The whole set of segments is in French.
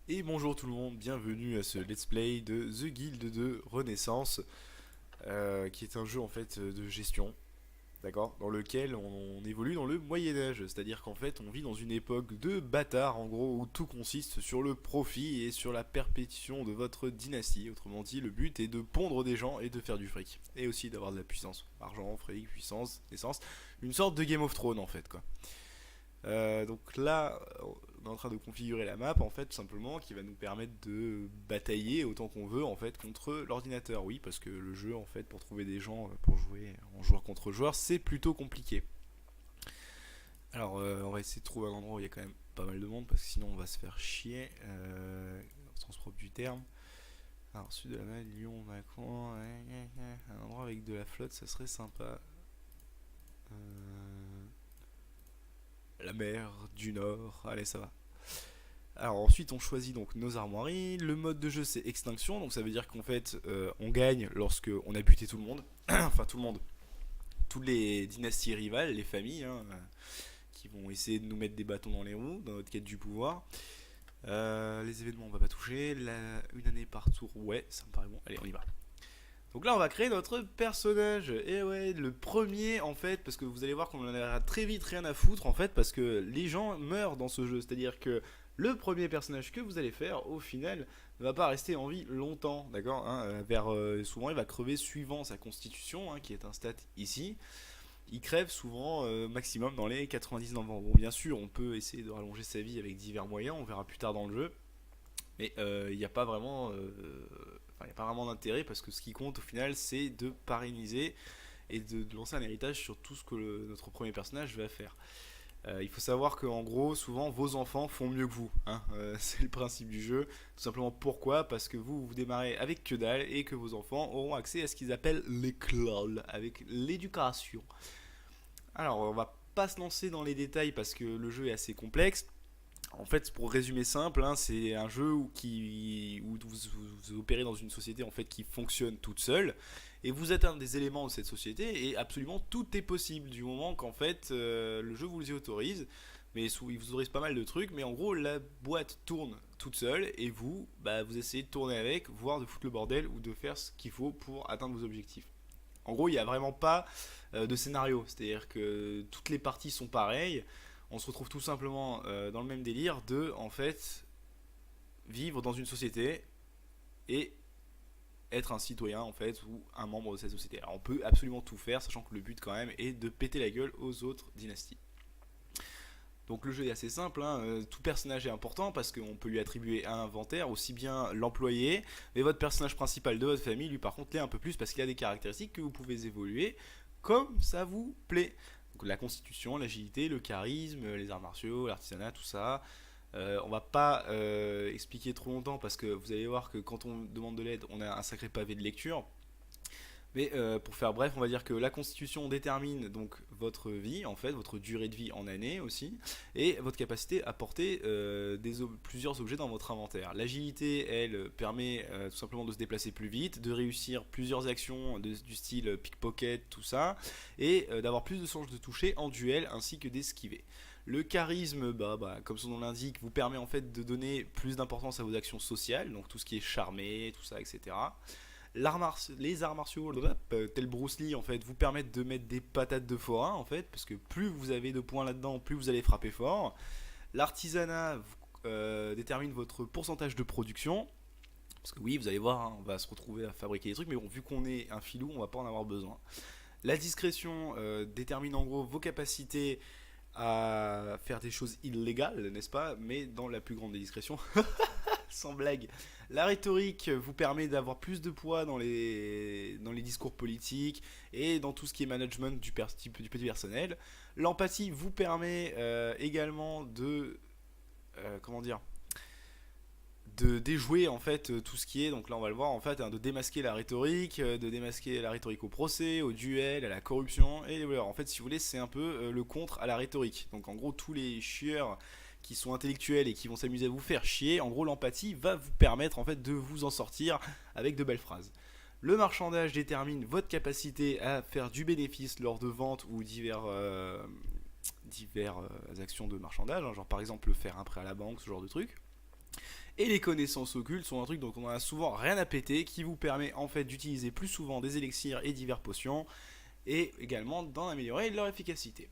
Et bonjour tout le monde, bienvenue à ce let's play de The Guild de Renaissance, qui est un jeu en fait de gestion, d'accord, dans lequel on évolue dans le Moyen-Âge, c'est-à-dire qu'en fait on vit dans une époque de bâtard en gros où tout consiste sur le profit et sur la perpétuation de votre dynastie. Autrement dit, le but est de pondre des gens et de faire du fric, et aussi d'avoir de la puissance, argent, fric, puissance, naissance, une sorte de Game of Thrones en fait quoi. Donc là, on est en train de configurer la map en fait tout simplement qui va nous permettre de batailler autant qu'on veut en fait contre l'ordinateur. Oui, parce que le jeu en fait pour trouver des gens pour jouer en joueur contre joueur c'est plutôt compliqué. Alors on va essayer de trouver un endroit où il y a quand même pas mal de monde parce que sinon on va se faire chier au sens propre du terme. Alors sud de la mer, Lyon, Macron, un endroit avec de la flotte ça serait sympa. La mer du Nord, allez ça va. Alors ensuite on choisit donc nos armoiries. Le mode de jeu c'est extinction, donc ça veut dire qu'en fait on gagne lorsque on a buté tout le monde. Enfin tout le monde. Toutes les dynasties rivales, les familles qui vont essayer de nous mettre des bâtons dans les roues dans notre quête du pouvoir. Les événements on va pas toucher. Une année par tour, ouais ça me paraît bon. Allez on y va. Donc là on va créer notre personnage. Et ouais le premier en fait parce que vous allez voir qu'on en a très vite rien à foutre en fait parce que les gens meurent dans ce jeu. C'est-à-dire que le premier personnage que vous allez faire, au final, ne va pas rester en vie longtemps, d'accord hein, souvent, il va crever suivant sa constitution, hein, qui est un stat ici. Il crève souvent maximum dans les 99 ans. Bon, bien sûr, on peut essayer de rallonger sa vie avec divers moyens, on verra plus tard dans le jeu. Mais il n'y a pas vraiment, y a pas vraiment d'intérêt parce que ce qui compte au final, c'est de paralyser et de lancer un héritage sur tout ce que notre premier personnage va faire. Il faut savoir qu'en gros, souvent, vos enfants font mieux que vous. Hein. C'est le principe du jeu. Tout simplement pourquoi? Parce que vous démarrez avec que dalle et que vos enfants auront accès à ce qu'ils appellent l'école, avec l'éducation. Alors, on va pas se lancer dans les détails parce que le jeu est assez complexe. En fait, pour résumer simple, hein, c'est un jeu où vous opérez dans une société en fait qui fonctionne toute seule et vous êtes un des éléments de cette société et absolument tout est possible du moment qu'en fait le jeu vous y autorise. Mais il vous autorise pas mal de trucs, mais en gros la boîte tourne toute seule et vous, bah, vous essayez de tourner avec, voire de foutre le bordel ou de faire ce qu'il faut pour atteindre vos objectifs. En gros, il n'y a vraiment pas de scénario, c'est-à-dire que toutes les parties sont pareilles. On se retrouve tout simplement dans le même délire de, en fait, vivre dans une société et être un citoyen, en fait, ou un membre de cette société. Alors, on peut absolument tout faire, sachant que le but, quand même, est de péter la gueule aux autres dynasties. Donc le jeu est assez simple, hein. Tout personnage est important parce qu'on peut lui attribuer un inventaire, aussi bien l'employé, mais votre personnage principal de votre famille, lui par contre, l'est un peu plus parce qu'il a des caractéristiques que vous pouvez évoluer comme ça vous plaît. Donc la constitution, l'agilité, le charisme, les arts martiaux, l'artisanat, tout ça. On va pas expliquer trop longtemps parce que vous allez voir que quand on demande de l'aide, on a un sacré pavé de lecture. Mais pour faire bref, on va dire que la constitution détermine donc votre vie, en fait, votre durée de vie en années aussi, et votre capacité à porter plusieurs objets dans votre inventaire. L'agilité, elle, permet tout simplement de se déplacer plus vite, de réussir plusieurs actions du style pickpocket, tout ça, et d'avoir plus de chances de toucher en duel ainsi que d'esquiver. Le charisme, comme son nom l'indique, vous permet en fait de donner plus d'importance à vos actions sociales, donc tout ce qui est charmé, tout ça, etc. Les arts martiaux, tel Bruce Lee, en fait, vous permettent de mettre des patates de forain, en fait, parce que plus vous avez de points là-dedans, plus vous allez frapper fort. L'artisanat détermine votre pourcentage de production. Parce que oui, vous allez voir, hein, on va se retrouver à fabriquer des trucs, mais bon, vu qu'on est un filou, on va pas en avoir besoin. La discrétion détermine en gros vos capacités à faire des choses illégales, n'est-ce pas? Mais dans la plus grande des discrétions. Sans blague. La rhétorique vous permet d'avoir plus de poids dans les discours politiques et dans tout ce qui est management du petit personnel. L'empathie vous permet également de comment dire, de déjouer en fait tout ce qui est, donc là on va le voir en fait, hein, de démasquer la rhétorique, au procès, au duel, à la corruption, et voilà, en fait si vous voulez c'est un peu le contre à la rhétorique. Donc en gros tous les chieurs qui sont intellectuels et qui vont s'amuser à vous faire chier, en gros l'empathie va vous permettre en fait de vous en sortir avec de belles phrases. Le marchandage détermine votre capacité à faire du bénéfice lors de ventes ou divers actions de marchandage, hein, genre par exemple faire un prêt à la banque, ce genre de truc. Et les connaissances occultes sont un truc dont on a souvent rien à péter, qui vous permet en fait d'utiliser plus souvent des élixirs et divers potions, et également d'en améliorer leur efficacité.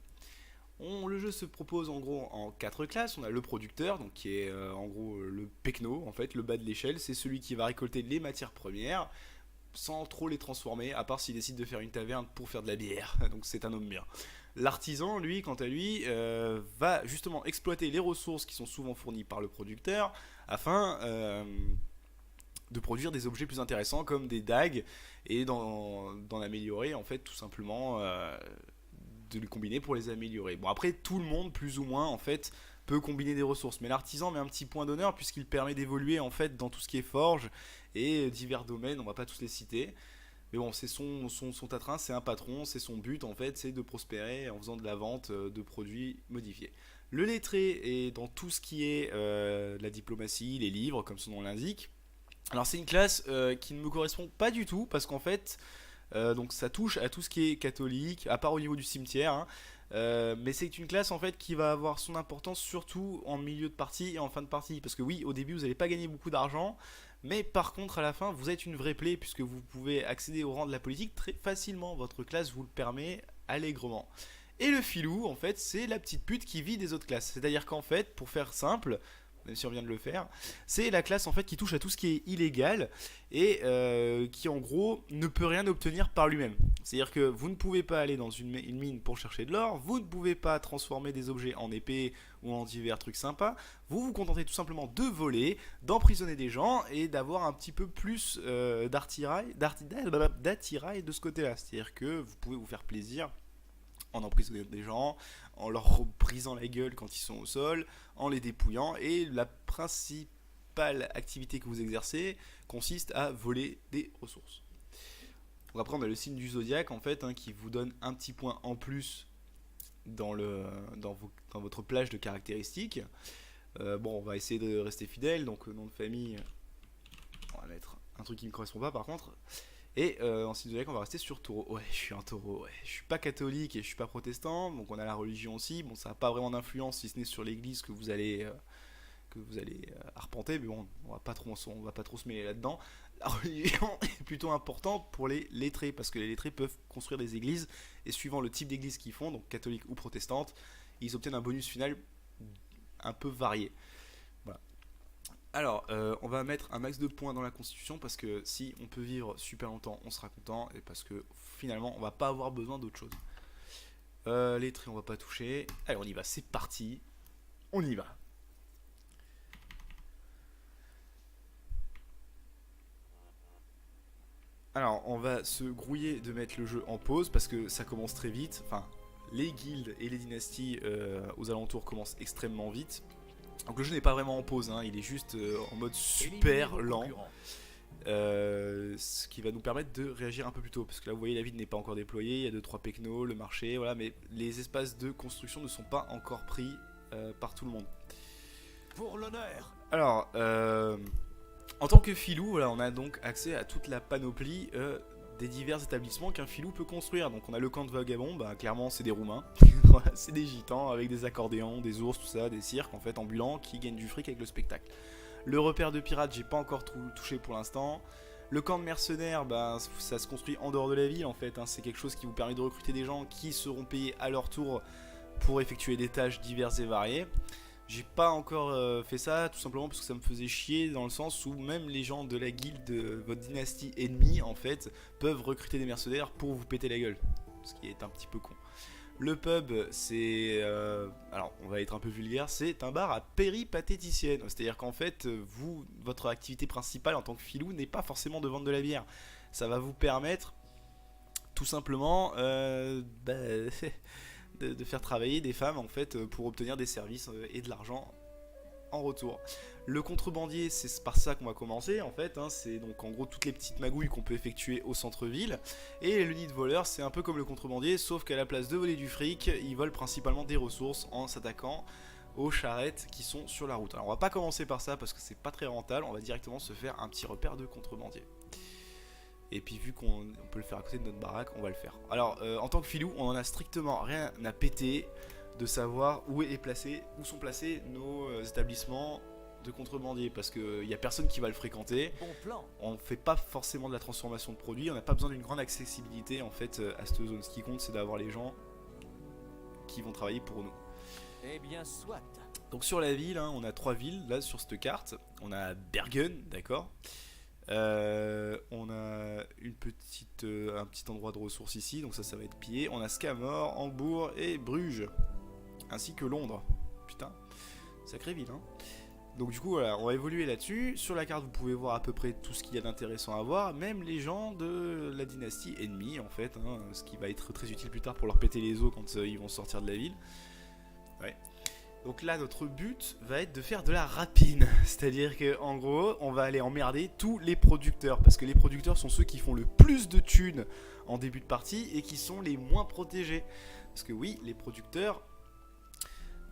Le jeu se propose en gros en 4 classes. On a le producteur, donc qui est en gros le pecno, en fait, le bas de l'échelle. C'est celui qui va récolter les matières premières sans trop les transformer, à part s'il décide de faire une taverne pour faire de la bière. Donc c'est un homme bien. L'artisan, lui, quant à lui, va justement exploiter les ressources qui sont souvent fournies par le producteur afin de produire des objets plus intéressants comme des dagues et d'en améliorer en fait tout simplement de les combiner pour les améliorer. Bon après tout le monde plus ou moins en fait peut combiner des ressources, mais l'artisan met un petit point d'honneur puisqu'il permet d'évoluer en fait dans tout ce qui est forge et divers domaines, on va pas tous les citer. Mais bon, c'est son tatrin, c'est un patron, c'est son but en fait, c'est de prospérer en faisant de la vente de produits modifiés. Le lettré est dans tout ce qui est la diplomatie, les livres, comme son nom l'indique. Alors c'est une classe qui ne me correspond pas du tout parce qu'en fait donc ça touche à tout ce qui est catholique, à part au niveau du cimetière, hein. Mais c'est une classe en fait qui va avoir son importance surtout en milieu de partie et en fin de partie. Parce que oui, au début vous n'allez pas gagner beaucoup d'argent, mais par contre à la fin vous êtes une vraie plaie puisque vous pouvez accéder au rang de la politique très facilement. Votre classe vous le permet allègrement. Et le filou en fait c'est la petite pute qui vit des autres classes. C'est-à-dire qu'en fait, pour faire simple, même si on vient de le faire, c'est la classe en fait qui touche à tout ce qui est illégal et qui en gros ne peut rien obtenir par lui-même. C'est-à-dire que vous ne pouvez pas aller dans une mine pour chercher de l'or, vous ne pouvez pas transformer des objets en épée ou en divers trucs sympas, vous vous contentez tout simplement de voler, d'emprisonner des gens et d'avoir un petit peu plus d'attirail de ce côté-là. C'est-à-dire que vous pouvez vous faire plaisir en emprisonnant des gens, en leur brisant la gueule quand ils sont au sol, en les dépouillant, et la principale activité que vous exercez consiste à voler des ressources. Donc après on a le signe du zodiaque en fait, hein, qui vous donne un petit point en plus dans votre plage de caractéristiques. Bon, on va essayer de rester fidèle, donc nom de famille, on va mettre un truc qui ne me correspond pas par contre. Et en signe zodiaque, on va rester sur taureau. Ouais, je suis un taureau, ouais. Je suis pas catholique et je suis pas protestant, donc on a la religion aussi. Bon, ça n'a pas vraiment d'influence si ce n'est sur l'église que vous allez arpenter, mais bon, on va pas trop se mêler là-dedans. La religion est plutôt importante pour les lettrés, parce que les lettrés peuvent construire des églises, et suivant le type d'église qu'ils font, donc catholique ou protestante, ils obtiennent un bonus final un peu varié. Voilà. Alors, on va mettre un max de points dans la constitution parce que si on peut vivre super longtemps, on sera content et parce que finalement, on va pas avoir besoin d'autre chose. Les traits, on va pas toucher. Allez, on y va, c'est parti. On y va. Alors, on va se grouiller de mettre le jeu en pause parce que ça commence très vite. Enfin, les guildes et les dynasties aux alentours commencent extrêmement vite. Donc le jeu n'est pas vraiment en pause, hein, il est juste en mode super lent, ce qui va nous permettre de réagir un peu plus tôt, parce que là vous voyez la ville n'est pas encore déployée, il y a 2-3 pecnos, le marché, voilà, mais les espaces de construction ne sont pas encore pris par tout le monde. Pour l'honneur. Alors, en tant que filou, voilà, on a donc accès à toute la panoplie des divers établissements qu'un filou peut construire. Donc on a le camp de vagabond, bah, clairement c'est des roumains, voilà, c'est des gitans avec des accordéons, des ours, tout ça, des cirques en fait ambulants qui gagnent du fric avec le spectacle. Le repère de pirates, j'ai pas encore touché pour l'instant. Le camp de mercenaires, bah, ça se construit en dehors de la ville en fait, hein. C'est quelque chose qui vous permet de recruter des gens qui seront payés à leur tour pour effectuer des tâches diverses et variées. J'ai pas encore fait ça, tout simplement parce que ça me faisait chier dans le sens où même les gens de la guilde de votre dynastie ennemie en fait peuvent recruter des mercenaires pour vous péter la gueule, ce qui est un petit peu con. Le pub, c'est, alors on va être un peu vulgaire, c'est un bar à péripatéticienne, c'est-à-dire qu'en fait votre activité principale en tant que filou n'est pas forcément de vendre de la bière, ça va vous permettre tout simplement de faire travailler des femmes en fait pour obtenir des services et de l'argent en retour. Le contrebandier, c'est par ça qu'on va commencer en fait, hein. C'est donc en gros toutes les petites magouilles qu'on peut effectuer au centre-ville. Et le nid de voleur, c'est un peu comme le contrebandier, sauf qu'à la place de voler du fric, ils volent principalement des ressources en s'attaquant aux charrettes qui sont sur la route. Alors on va pas commencer par ça parce que c'est pas très rentable, on va directement se faire un petit repère de contrebandier. Et puis vu qu'on peut le faire à côté de notre baraque, on va le faire. Alors en tant que filou, on en a strictement rien à péter de savoir où sont placés nos établissements de contrebandier parce qu'il n'y a personne qui va le fréquenter. Bon plan. On ne fait pas forcément de la transformation de produits, on n'a pas besoin d'une grande accessibilité en fait à cette zone. Ce qui compte, c'est d'avoir les gens qui vont travailler pour nous. Eh bien, soit. Donc sur la ville, hein, on a 3 villes là sur cette carte. On a Bergen, d'accord. On a un petit endroit de ressources ici, donc ça va être pillé. On a Scamor, Hambourg et Bruges, ainsi que Londres. Putain, sacrée ville, hein. Donc du coup voilà, on va évoluer là-dessus. Sur la carte vous pouvez voir à peu près tout ce qu'il y a d'intéressant à voir, même les gens de la dynastie ennemie en fait, hein, ce qui va être très utile plus tard pour leur péter les os quand ils vont sortir de la ville. Ouais. Donc là notre but va être de faire de la rapine, c'est-à-dire que en gros on va aller emmerder tous les producteurs, parce que les producteurs sont ceux qui font le plus de thunes en début de partie et qui sont les moins protégés. Parce que oui, les producteurs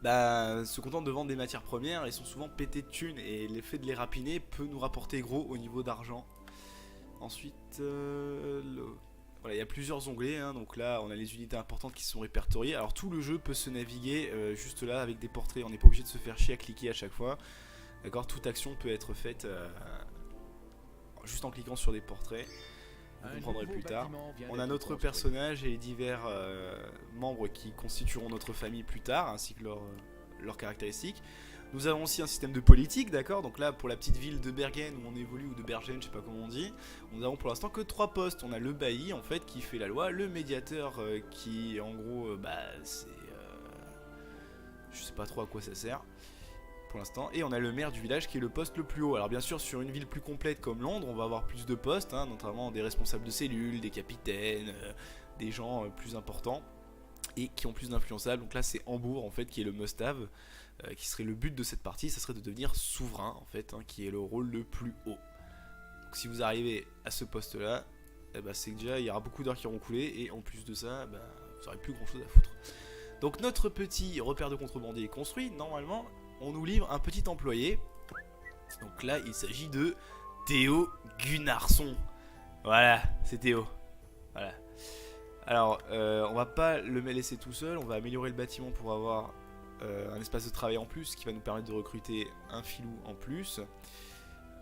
se contentent de vendre des matières premières et sont souvent pétés de thunes, et l'effet de les rapiner peut nous rapporter gros au niveau d'argent. Ensuite, voilà, il y a plusieurs onglets, hein, donc là on a les unités importantes qui sont répertoriées. Alors tout le jeu peut se naviguer juste là avec des portraits, on n'est pas obligé de se faire chier à cliquer à chaque fois. D'accord, toute action peut être faite juste en cliquant sur des portraits. Vous comprendrez plus tard. On a notre personnage et les divers membres qui constitueront notre famille plus tard, ainsi que leurs caractéristiques. Nous avons aussi un système de politique, d'accord. Donc là, pour la petite ville de Bergen où on évolue, ou de Bergen, je sais pas comment on dit, nous avons pour l'instant que 3 postes. On a le bailli, en fait, qui fait la loi, le médiateur, qui, en gros, c'est... je sais pas trop à quoi ça sert, pour l'instant. Et on a le maire du village qui est le poste le plus haut. Alors bien sûr, sur une ville plus complète comme Londres, on va avoir plus de postes, hein, notamment des responsables de cellules, des capitaines, des gens plus importants et qui ont plus d'influençables. Donc là c'est Hambourg en fait qui est le must-have, qui serait le but de cette partie, ça serait de devenir souverain en fait, hein, qui est le rôle le plus haut. Donc si vous arrivez à ce poste là, c'est que déjà il y aura beaucoup d'heures qui auront coulé, et en plus de ça, vous n'aurez plus grand chose à foutre. Donc notre petit repère de contrebandier est construit. Normalement on nous livre un petit employé. Donc là il s'agit de Théo Gunnarsson. Voilà, c'est Théo. Voilà. Alors on va pas le laisser tout seul, on va améliorer le bâtiment pour avoir un espace de travail en plus, qui va nous permettre de recruter un filou en plus.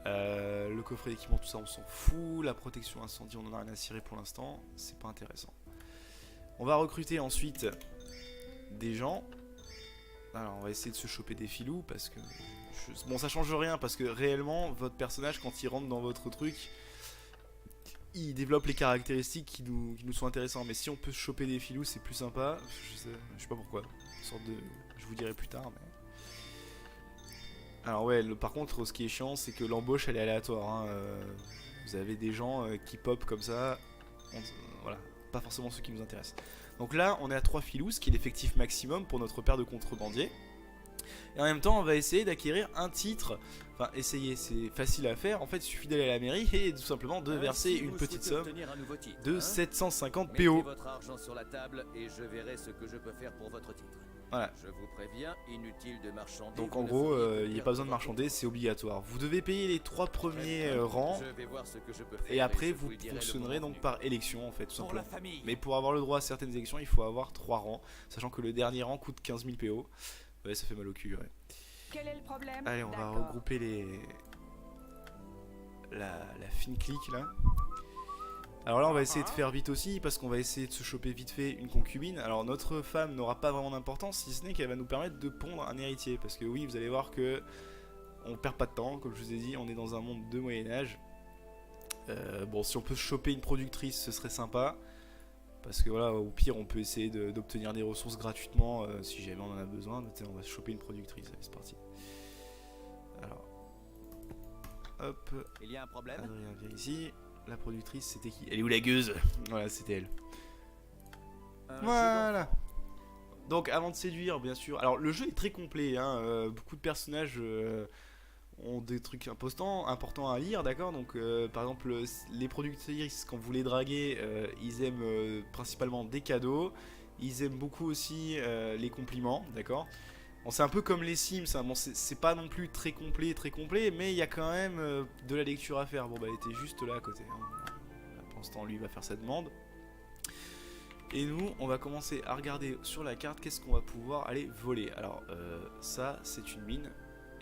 Le coffret d'équipement, tout ça on s'en fout. La protection incendie, on en a rien à cirer pour l'instant, c'est pas intéressant. On va recruter ensuite des gens. Alors on va essayer de se choper des filous parce que... Bon, ça change rien parce que réellement votre personnage, quand il rentre dans votre truc, il développe les caractéristiques qui nous sont intéressantes. Mais si on peut se choper des filous, c'est plus sympa. Je sais pas pourquoi, une sorte de... je vous dirai plus tard, mais... Alors ouais, par contre ce qui est chiant c'est que l'embauche elle est aléatoire, hein. Vous avez des gens qui pop comme ça, voilà, pas forcément ceux qui nous intéressent. Donc là on est à 3 filous, ce qui est l'effectif maximum pour notre paire de contrebandiers. Et en même temps on va essayer d'acquérir un titre. Enfin essayer, c'est facile à faire. En fait il suffit d'aller à la mairie et tout simplement de verser une petite somme de 750 PO. Mettez votre argent sur la table et je verrai ce que je peux faire pour votre titre. Voilà. Je vous préviens, inutile de marchander. Donc en gros, il n'y a pas besoin de marchander, c'est obligatoire. Vous devez payer les 3 premiers rangs, et après vous fonctionnerez donc par élection en fait, tout simplement. Mais pour avoir le droit à certaines élections, il faut avoir 3 rangs, sachant que le dernier rang coûte 15 000 PO. Ouais, ça fait mal au cul, ouais. Quel est le problème? Allez, on va regrouper la fine clique là. Alors là on va essayer de faire vite aussi, parce qu'on va essayer de se choper vite fait une concubine. Alors notre femme n'aura pas vraiment d'importance, si ce n'est qu'elle va nous permettre de pondre un héritier. Parce que oui, vous allez voir que on perd pas de temps, comme je vous ai dit, on est dans un monde de Moyen-Âge. Bon, si on peut se choper une productrice, ce serait sympa. Parce que voilà, au pire on peut essayer d'obtenir des ressources gratuitement si jamais on en a besoin. On va se choper une productrice, allez c'est parti. Alors, hop, il y a un problème. Adrien vient ici. La productrice c'était qui? Elle est où la gueuse? Voilà, c'était elle. Voilà. Donc avant de séduire, bien sûr. Alors le jeu est très complet, hein. Beaucoup de personnages ont des trucs importants à lire, d'accord. Donc par exemple les productrices, quand vous les draguez, ils aiment principalement des cadeaux. Ils aiment beaucoup aussi les compliments, d'accord. Bon, c'est un peu comme les Sims, hein. Bon, c'est pas non plus très complet, mais il y a quand même de la lecture à faire. Bon bah elle était juste là à côté, hein. Là, pour l'instant lui va faire sa demande. Et nous on va commencer à regarder sur la carte qu'est-ce qu'on va pouvoir aller voler. Alors ça c'est une mine,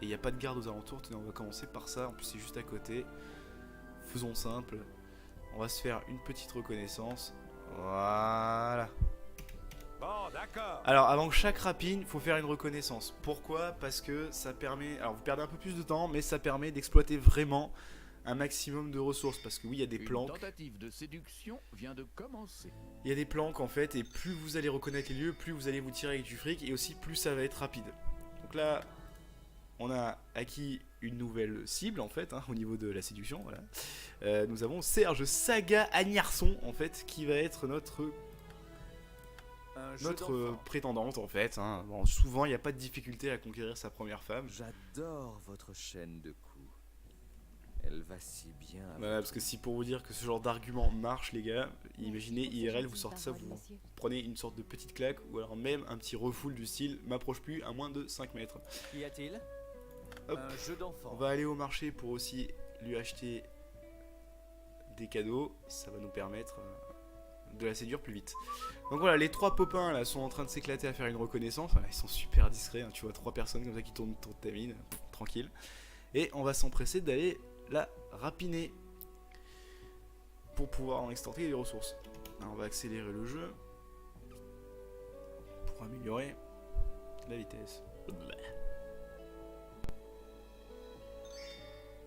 et il n'y a pas de garde aux alentours. Tenez, on va commencer par ça, en plus c'est juste à côté. Faisons simple, on va se faire une petite reconnaissance. Voilà. Bon, d'accord. Alors avant chaque rapine, il faut faire une reconnaissance. Pourquoi? Parce que ça permet, alors vous perdez un peu plus de temps, mais ça permet d'exploiter vraiment un maximum de ressources. Parce que oui, il y a des planques. Une tentative de séduction vient de commencer. Il y a des planques en fait, et plus vous allez reconnaître les lieux, plus vous allez vous tirer avec du fric, et aussi plus ça va être rapide. Donc là, on a acquis une nouvelle cible en fait, hein, au niveau de la séduction. Voilà. Nous avons Serge Saga Agnarson en fait, qui va être notre prétendante en fait. Hein. Bon, souvent, il n'y a pas de difficulté à conquérir sa première femme. J'adore votre chaîne de coups. Elle va si bien. Voilà, parce que si pour vous dire que ce genre d'argument marche, les gars, imaginez IRL, vous sortez ça, vous prenez une sorte de petite claque, ou alors même un petit refoul du style m'approche plus à moins de 5 mètres. Qu'y a-t-il? Hop. Un jeu d'enfant. On va aller au marché pour aussi lui acheter des cadeaux, ça va nous permettre de la séduire plus vite. Donc voilà, les 3 popins là sont en train de s'éclater à faire une reconnaissance. Voilà, ils sont super discrets, hein. Tu vois 3 personnes comme ça qui tournent autour de ta mine, tranquille. Et on va s'empresser d'aller la rapiner pour pouvoir en extorquer les ressources. Alors, on va accélérer le jeu pour améliorer la vitesse.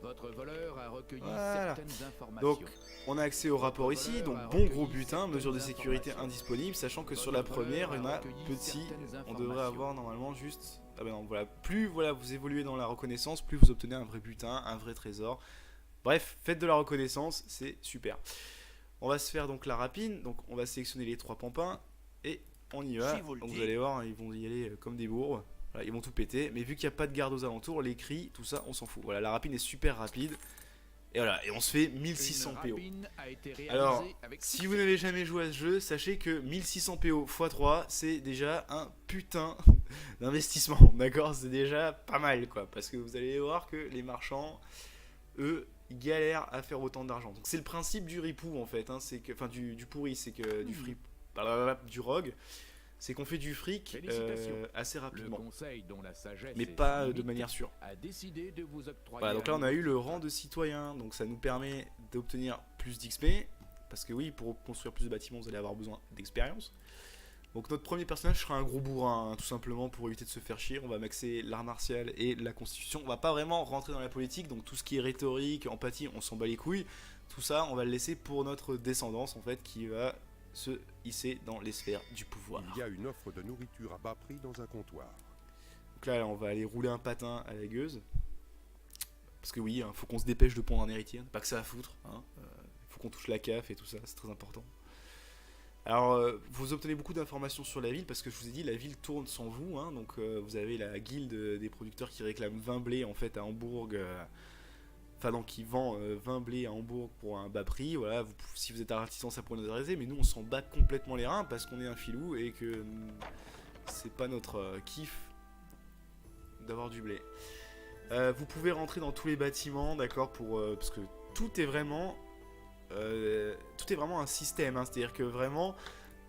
Votre voleur a recueilli Voilà. certaines informations. Donc on a accès au rapport ici, donc bon gros butin, mesure de sécurité indisponible, sachant que sur la première, il y en a petit, on devrait avoir normalement juste... Ah ben non, voilà, plus voilà, vous évoluez dans la reconnaissance, plus vous obtenez un vrai butin, un vrai trésor. Bref, faites de la reconnaissance, c'est super. On va se faire donc la rapine, donc on va sélectionner les 3 pampins, et on y va. Donc vous allez voir, ils vont y aller comme des bourres. Voilà, ils vont tout péter, mais vu qu'il n'y a pas de garde aux alentours, les cris, tout ça, on s'en fout. Voilà, la rapine est super rapide. Et voilà, et on se fait 1600 PO. Alors, si vous n'avez jamais joué à ce jeu, sachez que 1600 PO x 3, c'est déjà un putain d'investissement. D'accord? C'est déjà pas mal, quoi. Parce que vous allez voir que les marchands, eux, ils galèrent à faire autant d'argent. Donc c'est le principe du ripou, en fait. Hein, c'est que, enfin, du pourri, c'est que du free, du rogue. C'est qu'on fait du fric assez rapidement, mais pas de manière sûre. Voilà, donc là on a eu le rang de citoyen, donc ça nous permet d'obtenir plus d'XP, parce que oui, pour construire plus de bâtiments, vous allez avoir besoin d'expérience. Donc notre premier personnage sera un gros bourrin, hein, tout simplement pour éviter de se faire chier. On va maxer l'art martial et la constitution. On va pas vraiment rentrer dans la politique, donc tout ce qui est rhétorique, empathie, on s'en bat les couilles. Tout ça, on va le laisser pour notre descendance, en fait, qui va se hisser dans les sphères du pouvoir. Il y a une offre de nourriture à bas prix dans un comptoir. Donc là, on va aller rouler un patin à la gueuse. Parce que oui, faut qu'on se dépêche de pondre un héritier. Pas que ça à foutre. Faut qu'on touche la CAF et tout ça, c'est très important. Alors, vous obtenez beaucoup d'informations sur la ville, parce que je vous ai dit, la ville tourne sans vous. Hein, donc vous avez la guilde des producteurs qui réclament 20 blés en fait à Hambourg. Enfin donc qui vend 20 blés à Hambourg pour un bas prix. Voilà, si vous êtes artisan, ça pourrait nous intéresser, mais nous on s'en bat complètement les reins parce qu'on est un filou et que c'est pas notre kiff d'avoir du blé. Vous pouvez rentrer dans tous les bâtiments, d'accord, parce que tout est vraiment un système, hein, c'est-à-dire que vraiment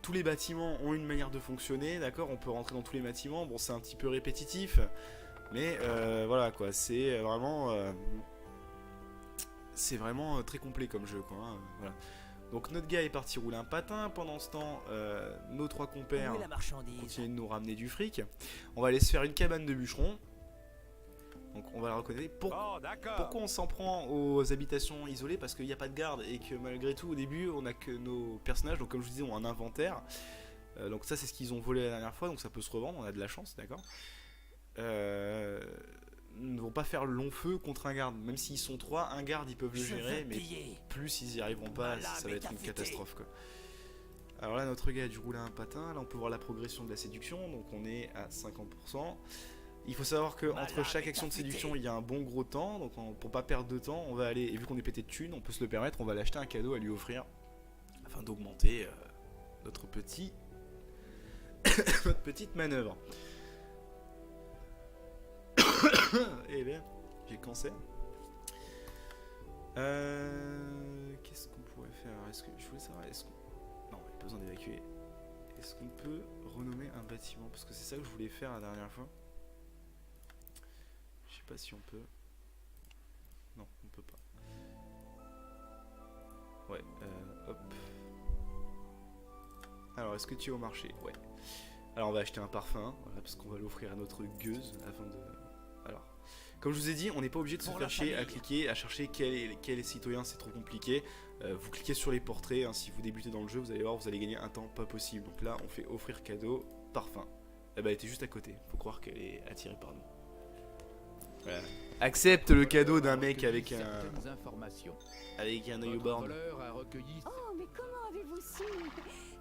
tous les bâtiments ont une manière de fonctionner, d'accord. On peut rentrer dans tous les bâtiments. Bon, c'est un petit peu répétitif, mais voilà quoi, c'est vraiment très complet comme jeu, quoi. Hein, voilà. Donc notre gars est parti rouler un patin. Pendant ce temps, nos 3 compères continuent de nous ramener du fric. On va aller se faire une cabane de bûcheron. Donc on va la reconnaître. Pourquoi on s'en prend aux habitations isolées? Parce qu'il n'y a pas de garde et que malgré tout au début on a que nos personnages, donc comme je vous disais, ont un inventaire. Donc ça c'est ce qu'ils ont volé la dernière fois, donc ça peut se revendre, on a de la chance, d'accord. Ne vont pas faire le long feu contre un garde, même s'ils sont 3, un garde ils peuvent le gérer, mais plus ils y arriveront pas, ça va être une catastrophe quoi. Alors là notre gars a dû rouler un patin, là on peut voir la progression de la séduction, donc on est à 50%. Il faut savoir que entre chaque action de séduction il y a un bon gros temps, donc pour pas perdre de temps on va aller, et vu qu'on est pété de thunes, on peut se le permettre, on va l'acheter un cadeau à lui offrir, afin d'augmenter notre notre petite manœuvre. Eh bien, j'ai le cancer. Qu'est-ce qu'on pourrait faire? Est-ce que je voulais savoir, est-ce qu'on... Non, il n'y a pas besoin d'évacuer. Est-ce qu'on peut renommer un bâtiment? Parce que c'est ça que je voulais faire la dernière fois. J'ai sais pas si on peut. Non, on peut pas. Ouais, hop. Alors, est-ce que tu es au marché? Ouais. Alors, on va acheter un parfum, voilà, parce qu'on va l'offrir à notre gueuse afin de. Alors, comme je vous ai dit, on n'est pas obligé de se faire chier à cliquer, à chercher quel est citoyen, c'est trop compliqué. Vous cliquez sur les portraits, hein, si vous débutez dans le jeu, vous allez voir, vous allez gagner un temps pas possible. Donc là, on fait offrir cadeau, parfum. Eh ben, elle était juste à côté, faut croire qu'elle est attirée par nous. Voilà. Accepte le cadeau d'un mec avec un œil au borne. Oh, mais comment avez-vous su?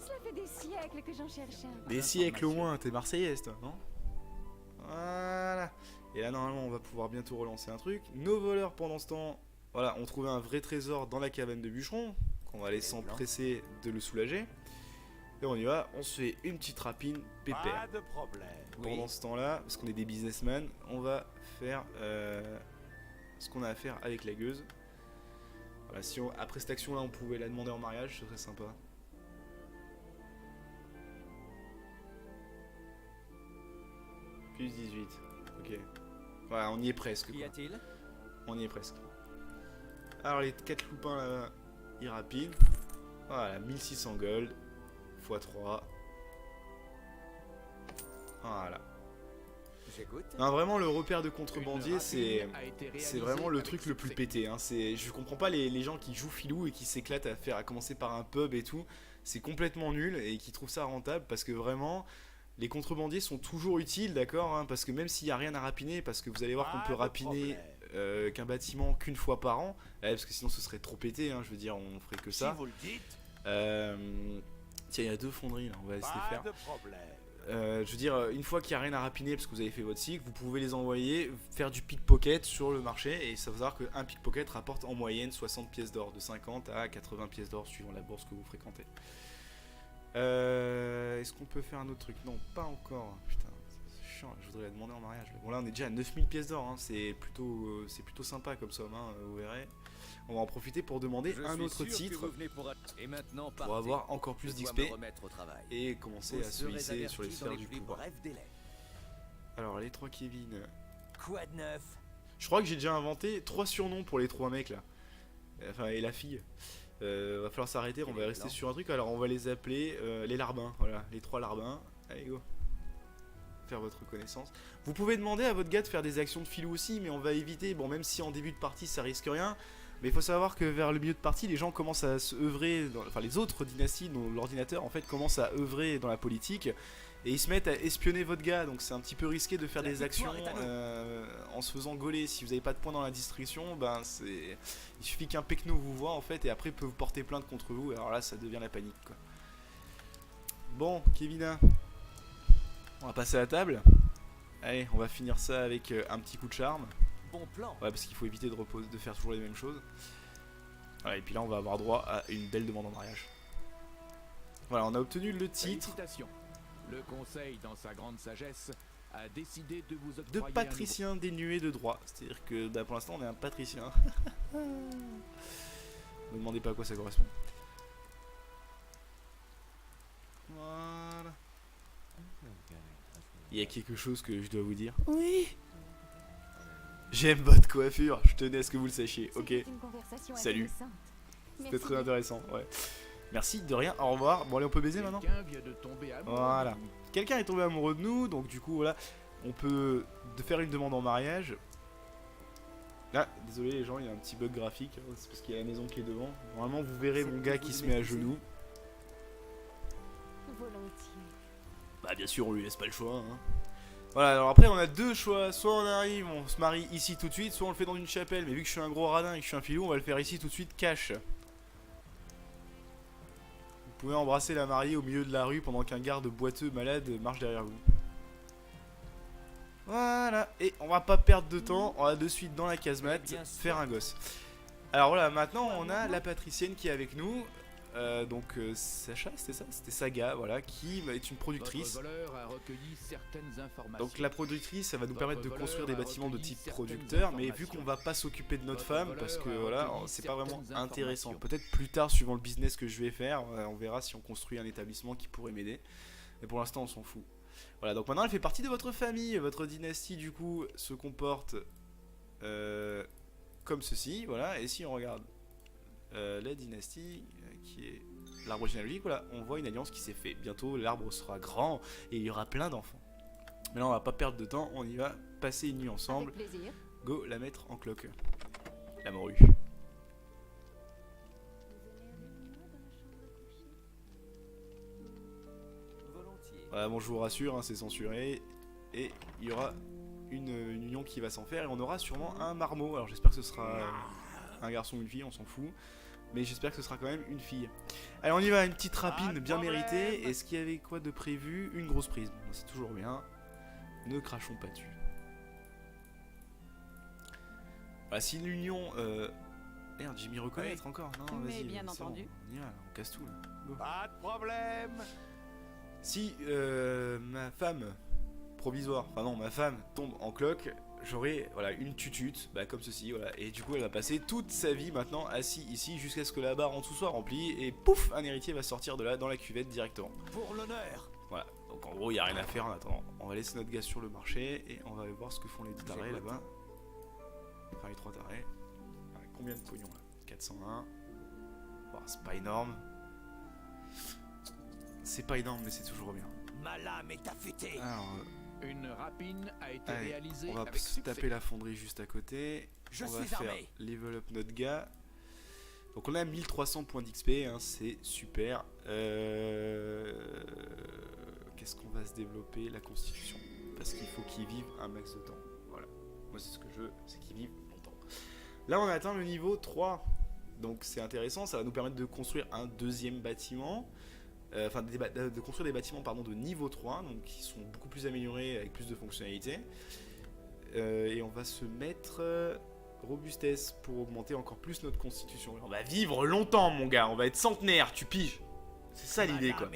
Cela fait des siècles que j'en cherche un. Des siècles au moins, t'es marseillaise toi, non? Voilà. Et là normalement on va pouvoir bientôt relancer un truc. Nos voleurs pendant ce temps, voilà, ont trouvé un vrai trésor dans la cabane de bûcheron, qu'on va aller s'empresser de le soulager. Et on y va, on se fait une petite rapine pépère. Pas de problème. Pendant ce temps-là, parce qu'on est des businessmen, on va faire ce qu'on a à faire avec la gueuse. Voilà, si après cette action-là, on pouvait la demander en mariage, ce serait sympa. Plus 18, ok. Voilà, on y est presque. Qu'y a-t-il? On y est presque. Alors les 4 loupins là, ils rapident. Voilà, 1600 gold, x3. Voilà. J'écoute. Non, vraiment le repère de contrebandier, c'est vraiment le truc le plus pété. Hein. Je comprends pas les gens qui jouent filou et qui s'éclatent à commencer par un pub et tout. C'est complètement nul et qui trouvent ça rentable parce que vraiment les contrebandiers sont toujours utiles, d'accord, hein, parce que même s'il n'y a rien à rapiner, parce que vous allez voir qu'on peut rapiner qu'un bâtiment qu'une fois par an, parce que sinon ce serait trop pété, hein, je veux dire, on ferait que ça. Si vous le dites, Tiens, il y a 2 fonderies là, on va essayer de pas faire. de problème. Je veux dire, une fois qu'il n'y a rien à rapiner parce que vous avez fait votre cycle, vous pouvez les envoyer faire du pickpocket sur le marché. Et ça veut savoir qu'un pickpocket rapporte en moyenne 60 pièces d'or, de 50 à 80 pièces d'or suivant la bourse que vous fréquentez. Est-ce qu'on peut faire un autre truc? Non, pas encore. Putain, c'est chiant, je voudrais la demander en mariage. Bon là on est déjà à 9000 pièces d'or, hein. C'est plutôt sympa comme somme, hein, vous verrez. On va en profiter pour demander un autre titre Et maintenant, pour avoir encore plus d'XP remettre au travail. et commencer à se hisser sur les sphères du pouvoir. Alors les 3 Kevin. Quoi de neuf? Je crois que j'ai déjà inventé 3 surnoms pour les 3 mecs là. Enfin et la fille. Va falloir s'arrêter, on va rester sur un truc. Alors on va les appeler les larbins. Voilà, les 3 larbins. Allez go. Faire votre connaissance. Vous pouvez demander à votre gars de faire des actions de filou aussi, mais on va éviter. Bon, même si en début de partie ça risque rien. Mais il faut savoir que vers le milieu de partie, les gens commencent à se œuvrer, enfin les autres dynasties, dont l'ordinateur en fait commence à œuvrer dans la politique et ils se mettent à espionner votre gars. Donc c'est un petit peu risqué de faire des actions en se faisant gauler. Si vous n'avez pas de points dans la distribution, ben il suffit qu'un pecno vous voit en fait et après il peut vous porter plainte contre vous. Et alors là, ça devient la panique quoi. Bon, Kevina, on va passer à la table. Allez, on va finir ça avec un petit coup de charme. Bon plan. Ouais, parce qu'il faut éviter de faire toujours les mêmes choses. Voilà, et puis là on va avoir droit à une belle demande en mariage. Voilà, on a obtenu le titre Félicitations. Le conseil, dans sa grande sagesse, a décidé de vous de octroyer un patricien dénué de droit. C'est-à-dire que bah, pour l'instant on est un patricien. Ne me demandez pas à quoi ça correspond. Voilà. Il y a quelque chose que je dois vous dire. Oui. J'aime votre coiffure, je tenais à ce que vous le sachiez, ok. C'était une conversation Salut. intéressante. C'était Merci très intéressant, ouais. Merci, de rien, au revoir. Bon allez, on peut baiser maintenant. Quelqu'un vient de tomber amoureux. Voilà. Quelqu'un est tombé amoureux de nous, donc du coup voilà, on peut faire une demande en mariage. Ah, désolé les gens, il y a un petit bug graphique, hein, c'est parce qu'il y a la maison qui est devant. Normalement vous verrez mon gars qui se met à genoux. Volontiers. Bah bien sûr on lui laisse pas le choix, hein. Voilà, alors après on a 2 choix, soit on arrive, on se marie ici tout de suite, soit on le fait dans une chapelle, mais vu que je suis un gros radin et que je suis un filou, on va le faire ici tout de suite cash. Vous pouvez embrasser la mariée au milieu de la rue pendant qu'un garde boiteux malade marche derrière vous. Voilà, et on va pas perdre de temps, on va de suite dans la casemate faire un gosse. Alors voilà, maintenant on a la patricienne qui est avec nous. Sacha, c'était ça? C'était Saga, voilà, qui est une productrice. Votre voleur a recueilli certaines informations. Donc la productrice, ça va nous permettre de construire des bâtiments de type producteur, mais vu qu'on va pas s'occuper de notre femme, parce que voilà, c'est pas vraiment intéressant. Peut-être plus tard, suivant le business que je vais faire, on verra si on construit un établissement qui pourrait m'aider. Mais pour l'instant, on s'en fout. Voilà, donc maintenant elle fait partie de votre famille, votre dynastie du coup se comporte comme ceci, voilà. Et si on regarde la dynastie, qui est l'arbre généalogique, voilà, on voit une alliance qui s'est fait. Bientôt, l'arbre sera grand et il y aura plein d'enfants. Mais là, on va pas perdre de temps, on y va passer une nuit ensemble. Avec plaisir. Go, la mettre en cloque. La morue. Volontiers. Voilà, bon, je vous rassure, hein, c'est censuré. Et il y aura une union qui va s'en faire. Et on aura sûrement un marmot. Alors j'espère que ce sera un garçon ou une fille, on s'en fout. Mais j'espère que ce sera quand même une fille. Allez, on y va, une petite rapine bien méritée. Est-ce qu'il y avait quoi de prévu? Une grosse prise. Bon, c'est toujours bien. Ne crachons pas dessus. Voilà, si l'union... Merde, j'ai mis reconnaître encore. Non, Mais vas-y, bien c'est bon, entendu. on y va, là, on casse tout là. Go. Pas de problème. Si ma femme provisoire, enfin non, ma femme tombe en cloque, j'aurai voilà, une tutute, bah, comme ceci, voilà. Et du coup, elle va passer toute sa vie maintenant assis ici jusqu'à ce que la barre en dessous soit remplie. Et pouf, un héritier va sortir de là dans la cuvette directement. Pour l'honneur. Voilà, donc en gros, il n'y a rien à faire en attendant. On va laisser notre gars sur le marché et on va aller voir ce que font les deux tarés là-bas. Enfin, les 3 tarés. Avec combien de pognon là? 401. Bon, c'est pas énorme. C'est pas énorme, mais c'est toujours bien. Ma lame est affûtée. Alors, Une rapine a été allez, réalisée on va avec succès. taper la fonderie juste à côté. Je on va suis faire armé. level up notre gars. Donc on a 1300 points d'XP, hein, c'est super. Qu'est-ce qu'on va se développer? La constitution. Parce qu'il faut qu'il vive un max de temps. Voilà. Moi c'est ce que je veux, c'est qu'il vive longtemps. Là on a atteint le niveau 3. Donc c'est intéressant, ça va nous permettre de construire un deuxième bâtiment. Enfin de construire des bâtiments pardon, de niveau 3, donc qui sont beaucoup plus améliorés avec plus de fonctionnalités. Et on va se mettre robustesse pour augmenter encore plus notre constitution. Et on va vivre longtemps mon gars, on va être centenaire, tu piges. C'est ça l'idée quoi.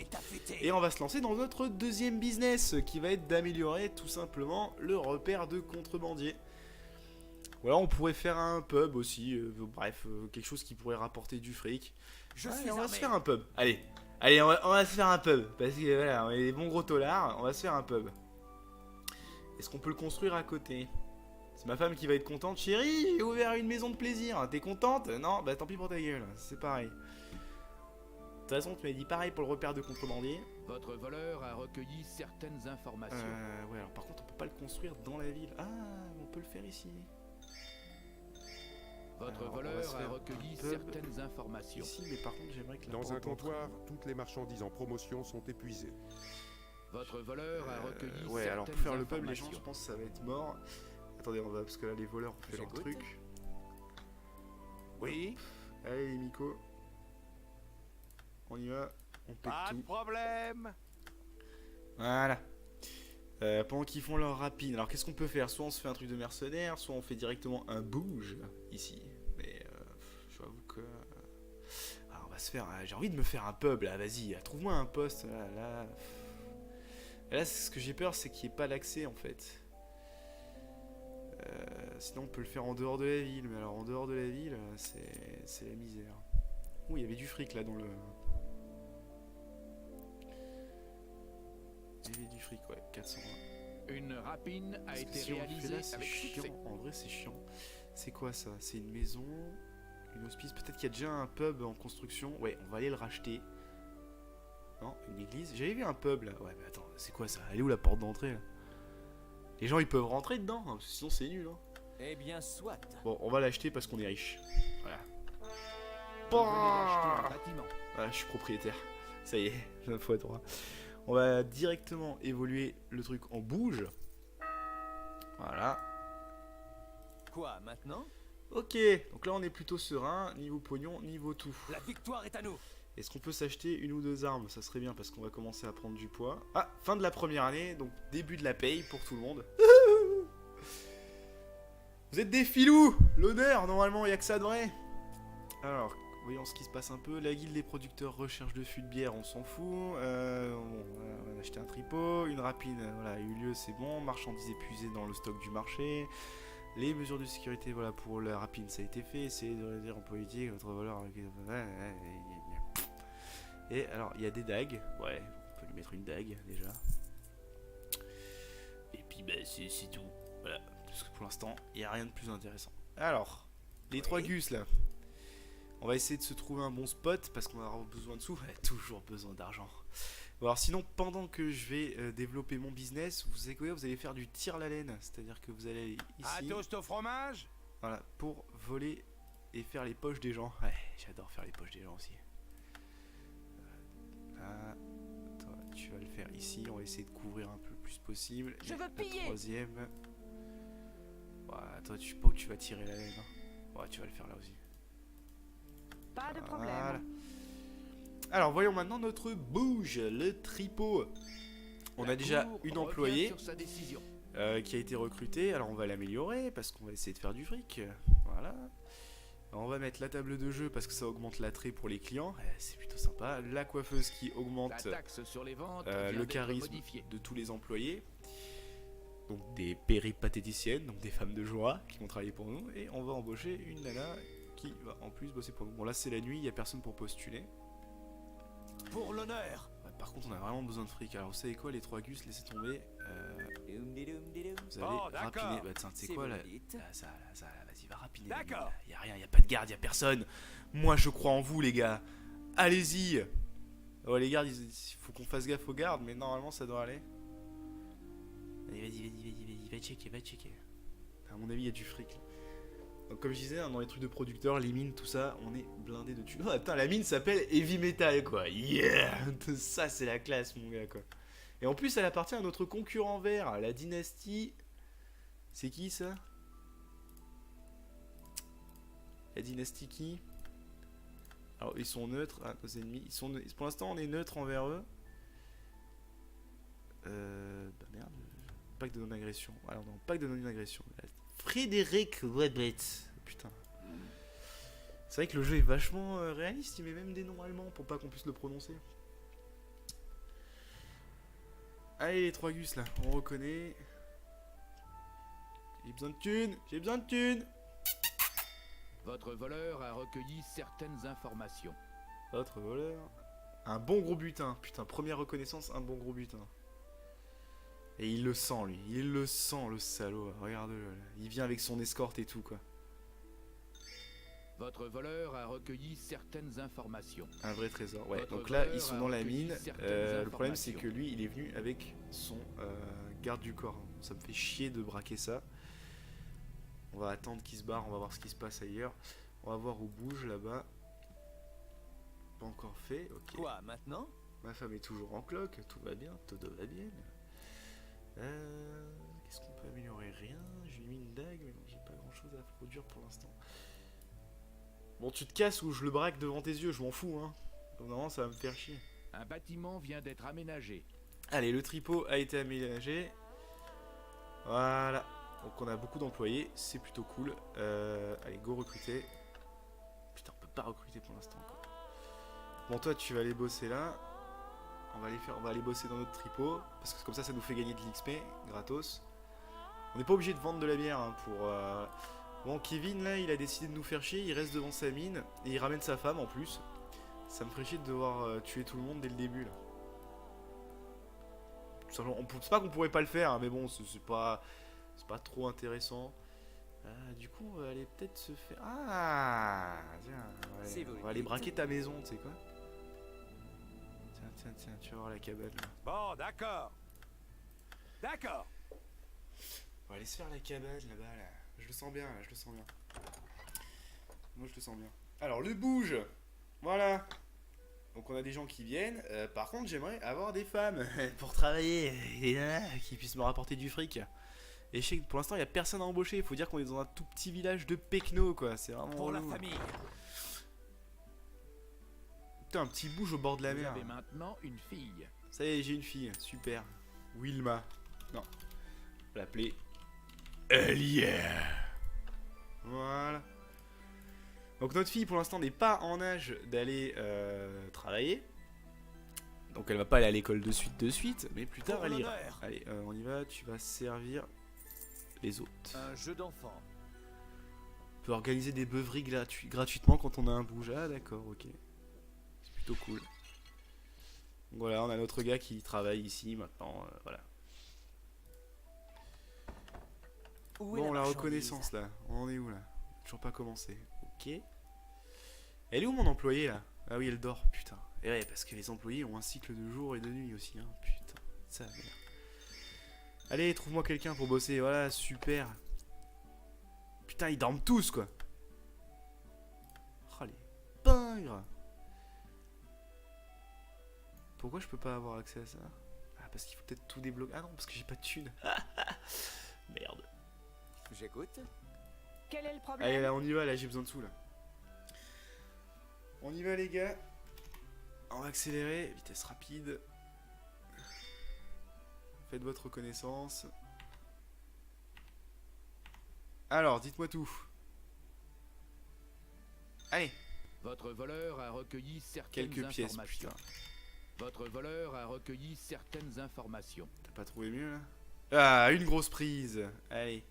Et on va se lancer dans notre deuxième business qui va être d'améliorer tout simplement le repère de contrebandier. Voilà, on pourrait faire un pub aussi, bref, quelque chose qui pourrait rapporter du fric. On va se faire un pub, allez. Allez, on va se faire un pub, parce que voilà, on est des bons gros taulards, on va se faire un pub. Est-ce qu'on peut le construire à côté? C'est ma femme qui va être contente. Chérie, j'ai ouvert une maison de plaisir, t'es contente? Non, bah tant pis pour ta gueule, c'est pareil. De toute façon, tu m'as dit pareil pour le repère de contrebandier. Votre voleur a recueilli certaines informations. Ouais, alors par contre, on peut pas le construire dans la ville. Ah, on peut le faire ici. Votre Alors, on va voleur se a faire recueilli un pub certaines informations. Ici, mais par contre, j'aimerais que la Dans porte un d'entrée- comptoir, toutes les marchandises en promotion sont épuisées. Votre voleur a recueilli ouais, alors pour certaines faire le pub, les gens, je informations. pense que ça va être mort. Attendez, on va, parce que là, les voleurs ont fait leur J'écoute. truc. Oui, Allez, les Miko. On y va, on pète pas de tout. problème. Voilà. Pendant qu'ils font leur rapine, alors qu'est-ce qu'on peut faire? Soit on se fait un truc de mercenaire, soit on fait directement un bouge ici. Mais je avoue que. Ah, on va se faire. J'ai envie de me faire un pub là, vas-y, trouve-moi un poste là. Là, ce que j'ai peur, c'est qu'il n'y ait pas l'accès en fait. Sinon, on peut le faire en dehors de la ville, mais alors en dehors de la ville, c'est la misère. Ouh, il y avait du fric là dans le. Il y avait du fric, ouais, 420. Une rapine a Parce que été si on le fait réalisée là, c'est avec chiant. succès. En vrai, c'est chiant. C'est quoi ça? C'est une maison, une hospice. Peut-être qu'il y a déjà un pub en construction. Ouais, on va aller le racheter. Non, une église. J'avais vu un pub là. Ouais, mais attends, c'est quoi ça? Elle est où la porte d'entrée là? Les gens ils peuvent rentrer dedans, hein, parce que sinon c'est nul. Hein. Eh bien, soit. Bon, on va l'acheter parce qu'on est riche. Voilà. Vous venez d'acheter un bâtiment. Voilà, je suis propriétaire. Ça y est, j'ai un fois droit. On va directement évoluer le truc en bouge. Voilà. Quoi, maintenant? Ok, donc là on est plutôt serein, niveau pognon, niveau tout. La victoire est à nous. Est-ce qu'on peut s'acheter une ou deux armes? Ça serait bien parce qu'on va commencer à prendre du poids. Ah, fin de la première année, donc début de la paye pour tout le monde. Vous êtes des filous! L'honneur, normalement, il n'y a que ça de vrai. Alors, voyons ce qui se passe un peu. La guilde des producteurs recherche de fûts de bière, on s'en fout. Bon, on va acheter un tripot. Une rapine, voilà, a eu lieu, c'est bon. Marchandises épuisées dans le stock du marché. Les mesures de sécurité, voilà, pour la rapine, ça a été fait. Essayez de réduire en politique votre voleur. Et alors, il y a des dagues. Ouais, on peut lui mettre une dague, déjà. Et puis, bah, c'est tout. Voilà. parce que pour l'instant, il n'y a rien de plus intéressant. Alors, les 3 Oui. gus là. On va essayer de se trouver un bon spot parce qu'on va avoir besoin de sous. Ouais, toujours besoin d'argent. Bon, alors sinon, pendant que je vais développer mon business, vous savez quoi, vous allez faire du tir à la laine. C'est-à-dire que vous allez aller ici, toast au fromage. voilà, pour voler et faire les poches des gens. Ouais, j'adore faire les poches des gens aussi. Là, toi, tu vas le faire ici. On va essayer de couvrir un peu le plus possible. Je Et veux la piller. troisième. Ouais, toi, je sais pas où tu vas tirer la laine. Hein. Ouais, tu vas le faire là aussi. Pas de Voilà. problème. Alors, voyons maintenant notre bouge, le tripot. On a déjà une employée Sur sa décision. qui a été recrutée. Alors, on va l'améliorer parce qu'on va essayer de faire du fric. Voilà. Alors, on va mettre la table de jeu parce que ça augmente l'attrait pour les clients. C'est plutôt sympa. La coiffeuse qui La augmente taxe sur les ventes le vient d'être charisme modifiée. de tous les employés. Donc des péripatéticiennes, donc des femmes de joie qui vont travailler pour nous. Et on va embaucher une nana qui va en plus bosser pour nous. Bon, là c'est la nuit, il n'y a personne pour postuler. Pour l'honneur. Ouais, par contre, on a vraiment besoin de fric. Alors, vous savez quoi, les 3 gus, laissez tomber. Vous allez Oh, d'accord. rapiner. Bah, tiens, tu sais C'est quoi là, vous le dites. vas-y, va rapiner. D'accord. Il y a rien, il y a pas de garde, il y a personne. Moi, je crois en vous, les gars. Allez-y. Ouais, les gardes, il faut qu'on fasse gaffe aux gardes, mais normalement, ça doit aller. Allez, vas-y, va checker. À mon avis, il y a du fric. Là. Donc, comme je disais, hein, dans les trucs de producteurs, les mines, tout ça, on est blindé de thunes. Oh, attends, la mine s'appelle Heavy Metal, quoi. Yeah. Ça, c'est la classe, mon gars, quoi. Et en plus, elle appartient à notre concurrent vert, la dynastie. C'est qui ça? La dynastie qui? Alors, ils sont neutres, nos ennemis. Pour l'instant, on est neutre envers eux. Bah merde. Pacte de non-agression. Alors, non, pacte de non-agression. Frédéric Wedbret. Putain. C'est vrai que le jeu est vachement réaliste. Il met même des noms allemands pour pas qu'on puisse le prononcer. Allez, les 3 gus là, on reconnaît. J'ai besoin de thunes. Votre voleur a recueilli certaines informations. Autre voleur. Un bon gros butin. Putain, première reconnaissance, un bon gros butin. Et il le sent, lui. Il le sent, le salaud. Regarde-le. Là. Il vient avec son escorte et tout, quoi. Votre voleur a recueilli certaines informations. Un vrai trésor. Ouais, Votre donc là, voleur ils sont a dans la recueilli mine. certaines Le problème, c'est informations. que lui, il est venu avec son garde du corps. Ça me fait chier de braquer ça. On va attendre qu'il se barre. On va voir ce qui se passe ailleurs. On va voir où bouge là-bas. Pas encore fait. Ok. Quoi, maintenant? Ma femme est toujours en cloque. Tout va bien. Tout va bien. Qu'est-ce qu'on peut améliorer? Rien. J'ai mis une dague, mais bon, j'ai pas grand-chose à produire pour l'instant. Bon, tu te casses ou je le braque devant tes yeux, je m'en fous, hein. Normalement, ça va me faire chier. Un bâtiment vient d'être aménagé. Allez, le tripot a été aménagé. Voilà. Donc, on a beaucoup d'employés, c'est plutôt cool. Allez, go recruter. Putain, on peut pas recruter pour l'instant, quoi. Bon, toi, tu vas aller bosser là. On va aller bosser dans notre tripot. Parce que comme ça nous fait gagner de l'XP gratos. On n'est pas obligé de vendre de la bière hein, pour. Bon, Kevin là, il a décidé de nous faire chier. Il reste devant sa mine et il ramène sa femme en plus. Ça me ferait chier de devoir tuer tout le monde dès le début là. C'est pas qu'on pourrait pas le faire, hein, mais bon, c'est pas trop intéressant. Du coup, on va aller peut-être se faire. Ah, tiens, on va aller braquer ta maison, tu sais quoi. Tiens, tu vas voir la cabane là. Bon, d'accord. D'accord. On va aller se faire la cabane là-bas là. Je le sens bien là, je le sens bien. Moi je le sens bien. Alors le bouge. Voilà. Donc on a des gens qui viennent. Par contre j'aimerais avoir des femmes pour travailler. Des nanas qui puissent me rapporter du fric. Et je sais que pour l'instant il n'y a personne à embaucher. Il faut dire qu'on est dans un tout petit village de Pecno quoi. C'est vraiment Pour la relou. famille. Putain, un petit bouge au bord de la Vous mer. avez maintenant une fille. Ça y est, j'ai une fille. Super. Wilma. Non. On va l'appeler Elia. Voilà. Donc notre fille pour l'instant n'est pas en âge d'aller travailler. Donc elle va pas aller à l'école de suite, mais plus tard Pour elle ira. l'honneur. Allez, on y va, tu vas servir les autres. Un jeu d'enfant. On peut organiser des beuveries gratuitement quand on a un bouge. Ah d'accord, ok. C'est plutôt cool. Donc voilà, on a notre gars qui travaille ici maintenant, voilà. Où est Bon, la marchandise reconnaissance là, on en est où là? Toujours pas commencé. Ok. Elle est où mon employé là? Ah oui, elle dort, putain. Et ouais, parce que les employés ont un cycle de jour et de nuit aussi, hein. Putain, ça merde. Allez, trouve-moi quelqu'un pour bosser, voilà, super. Putain, ils dorment tous quoi. Oh les pingres. Pourquoi je peux pas avoir accès à ça? Ah, parce qu'il faut peut-être tout débloquer. Ah non, parce que j'ai pas de thune. Merde. J'écoute. Quel est le problème? Allez, là, on y va, là, j'ai besoin de sous, là. On y va, les gars. On va accélérer, vitesse rapide. Faites votre reconnaissance. Alors, dites-moi tout. Allez, Votre voleur a recueilli certaines quelques pièces, informations. putain. Votre voleur a recueilli certaines informations. T'as pas trouvé mieux, là? Ah, une grosse prise. Allez.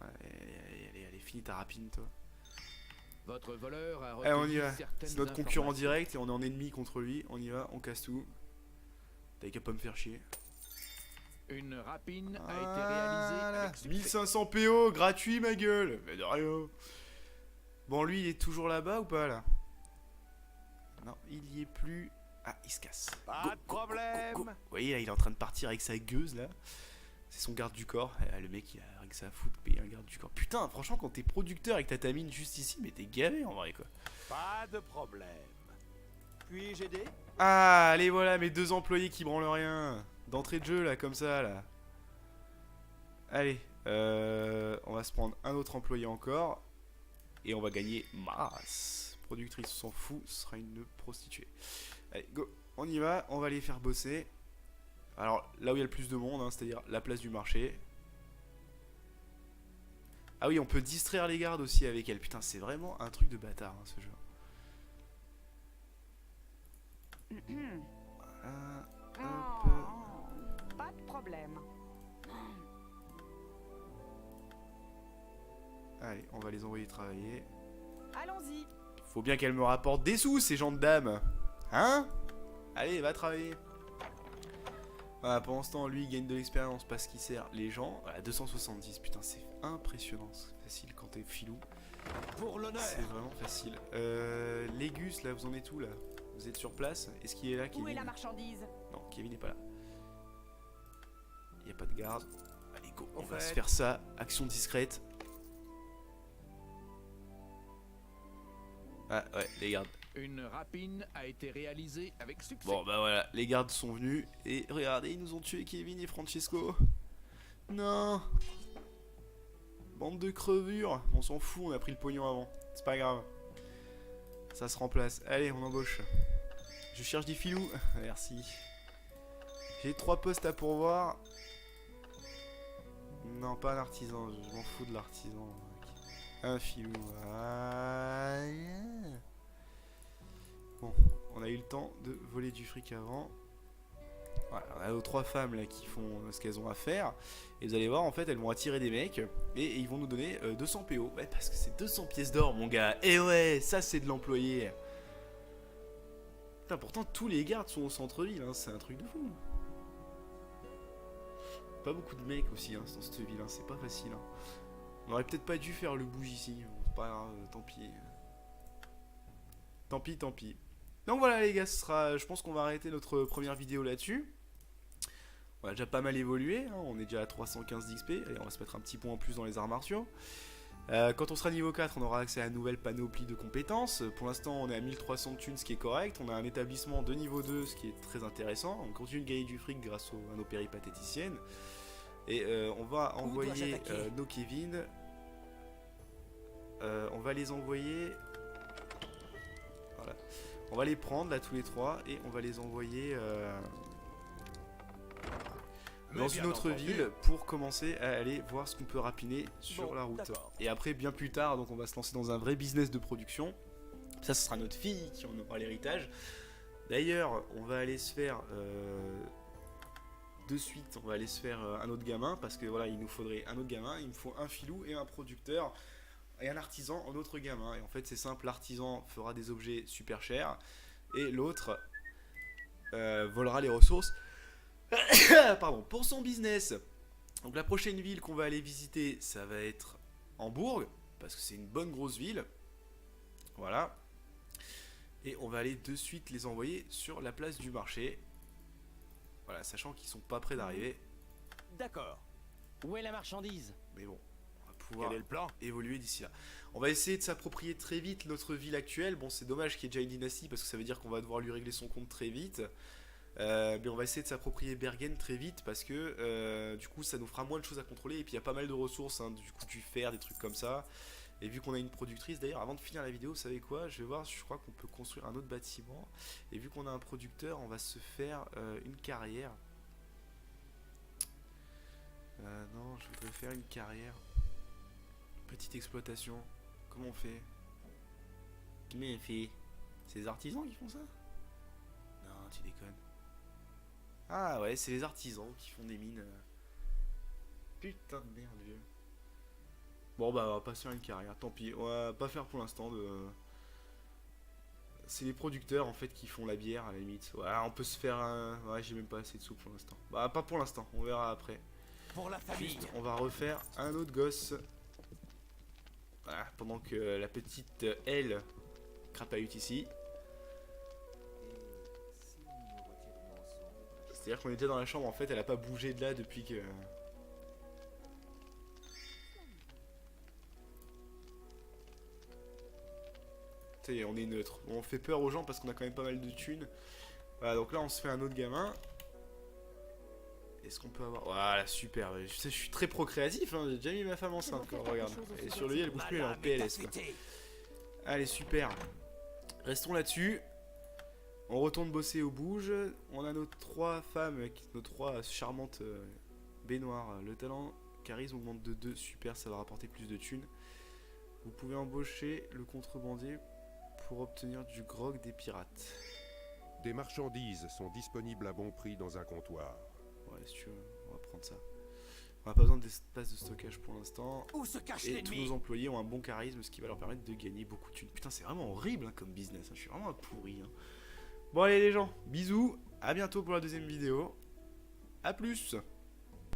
Allez, finis ta rapine, toi. Votre voleur a Allez, on y recueilli va. certaines C'est notre concurrent informations. direct et on est en ennemi contre lui. On y va, on casse tout. T'as qu'à pas me faire chier. Une rapine a été réalisée Voilà. avec succès. 1500 PO, gratuit ma gueule. Mais de rien. Bon, lui, il est toujours là-bas ou pas, là? Non, il y est plus. Ah, il se casse. Pas de problème. Vous voyez, là, il est en train de partir avec sa gueuse, là. C'est son garde du corps. Le mec, il a rien que ça à foutre de payer un garde du corps. Putain, franchement, quand t'es producteur et que t'as ta mine juste ici, mais t'es gavé, en vrai, quoi. Pas de problème. Puis-je aider? Ah, allez, voilà, mes deux employés qui branlent rien. D'entrée de jeu, là, comme ça, là. Allez, on va se prendre un autre employé encore. Et on va gagner masse. Productrice, on s'en fout, ce sera une prostituée. Allez, go, on y va, on va les faire bosser. Alors, là où il y a le plus de monde, hein, c'est-à-dire la place du marché. Ah oui, on peut distraire les gardes aussi avec elle. Putain, c'est vraiment un truc de bâtard, hein, ce jeu. Voilà. Hop. Pas de problème. Allez, on va les envoyer travailler. Allons-y. Faut bien qu'elle me rapporte des sous, ces gens de dames. Hein? Allez, va travailler. Voilà, pendant ce temps, lui, il gagne de l'expérience parce qu'il sert les gens. Voilà, 270, putain, c'est impressionnant. C'est facile quand t'es filou. Pour l'honneur. C'est vraiment facile. Légus, là, vous en êtes où, là? Vous êtes sur place? Est-ce qu'il est là, Kevin? Où est la marchandise? Non, Kevin n'est pas là. Il n'y a pas de garde. Allez, go, on En va fait- se faire ça. Action discrète. Ah, ouais, les gardes. Une rapine a été réalisée avec succès. Bon bah voilà, les gardes sont venus et regardez, ils nous ont tué Kevin et Francesco. Non. Bande de crevures, on s'en fout, on a pris le pognon avant. C'est pas grave. Ça se remplace. Allez, on embauche. Je cherche des filous. Merci. J'ai 3 postes à pourvoir. Non, pas un artisan, je m'en fous de l'artisan. Un filou. Ah, yeah. Bon, on a eu le temps de voler du fric avant. Voilà, on a nos 3 femmes là qui font ce qu'elles ont à faire. Et vous allez voir, en fait, elles vont attirer des mecs. Et ils vont nous donner 200 PO. Ouais, parce que c'est 200 pièces d'or, mon gars. Et ouais, ça c'est de l'employé. Putain, pourtant, tous les gardes sont au centre-ville. Hein, c'est un truc de fou. Pas beaucoup de mecs aussi hein, dans cette ville. Hein, c'est pas facile. Hein. On aurait peut-être pas dû faire le bouge ici. Bon, c'est pas grave, tant pis. Tant pis, tant pis. Donc voilà les gars, je pense qu'on va arrêter notre première vidéo là-dessus. On a déjà pas mal évolué, hein, on est déjà à 315 d'XP, et on va se mettre un petit point en plus dans les arts martiaux. Quand on sera niveau 4, on aura accès à une nouvelle panoplie de compétences. Pour l'instant, on est à 1300 thunes, ce qui est correct. On a un établissement de niveau 2, ce qui est très intéressant. On continue de gagner du fric grâce à nos péripatéticiennes. Et on va envoyer nos Kevin. On va les envoyer... Voilà. On va les prendre là tous les 3 et on va les envoyer dans une autre ville pour commencer à aller voir ce qu'on peut rapiner sur la route. Et après bien plus tard, donc on va se lancer dans un vrai business de production. Ça, ce sera notre fille qui en aura l'héritage. D'ailleurs, on va aller se faire de suite, on va aller se faire un autre gamin parce que voilà, il nous faudrait un autre gamin. Il me faut un filou et un producteur. Et un artisan en autre gamin. Et en fait c'est simple, l'artisan fera des objets super chers et l'autre volera les ressources pardon, pour son business. Donc la prochaine ville qu'on va aller visiter, ça va être Hambourg, parce que c'est une bonne grosse ville. Voilà. Et on va aller de suite les envoyer sur la place du marché. Voilà, sachant qu'ils sont pas près d'arriver. D'accord. Où est la marchandise? Mais bon, on va pouvoir Quel est le plan? évoluer d'ici là. On va essayer de s'approprier très vite notre ville actuelle. Bon, c'est dommage qu'il y ait déjà une dynastie, parce que ça veut dire qu'on va devoir lui régler son compte très vite. Mais on va essayer de s'approprier Bergen très vite, parce que du coup ça nous fera moins de choses à contrôler. Et puis il y a pas mal de ressources, hein, du coup du fer, des trucs comme ça. Et vu qu'on a une productrice, d'ailleurs avant de finir la vidéo, vous savez quoi, je vais voir, je crois qu'on peut construire un autre bâtiment. Et vu qu'on a un producteur, on va se faire une carrière. Non, je voudrais faire une carrière. Petite exploitation. Comment on fait? Comment on fait? C'est les artisans qui font ça? Non, tu déconnes. Ah ouais, c'est les artisans qui font des mines. Putain de merde, vieux. Bon bah on va pas se faire une carrière, tant pis. On va pas faire pour l'instant de... C'est les producteurs en fait qui font la bière à la limite. Ouais, on peut se faire un... Ouais, j'ai même pas assez de sous pour l'instant. Bah pas pour l'instant, on verra après. Pour la famille. Juste, on va refaire un autre gosse. Voilà, pendant que la petite elle crapahute ici. C'est-à-dire qu'on était dans la chambre, en fait, elle a pas bougé de là depuis que... Ça y est, on est neutre. On fait peur aux gens parce qu'on a quand même pas mal de thunes. Voilà, donc là on se fait un autre gamin. Est-ce qu'on peut avoir... Voilà, super. Je suis très procréatif, hein. J'ai déjà mis ma femme enceinte, quoi. Regarde. Elle est sur le lit, elle bouge plus, elle est en PLS, quoi. Allez, super. Restons là-dessus. On retourne bosser au bouge. On a nos 3 femmes, nos 3 charmantes baignoires. Le talent, charisme augmente de 2. Super, ça va rapporter plus de thunes. Vous pouvez embaucher le contrebandier pour obtenir du grog des pirates. Des marchandises sont disponibles à bon prix dans un comptoir. Ouais, si tu veux, on va prendre ça. On n'a pas besoin d'espace de stockage pour l'instant. Où se cache Et tous l'ennemi? nos employés ont un bon charisme, ce qui va leur permettre de gagner beaucoup de thunes. Putain, c'est vraiment horrible hein, comme business. Hein. Je suis vraiment un pourri. Hein. Bon, allez les gens, bisous. À bientôt pour la deuxième vidéo. A plus.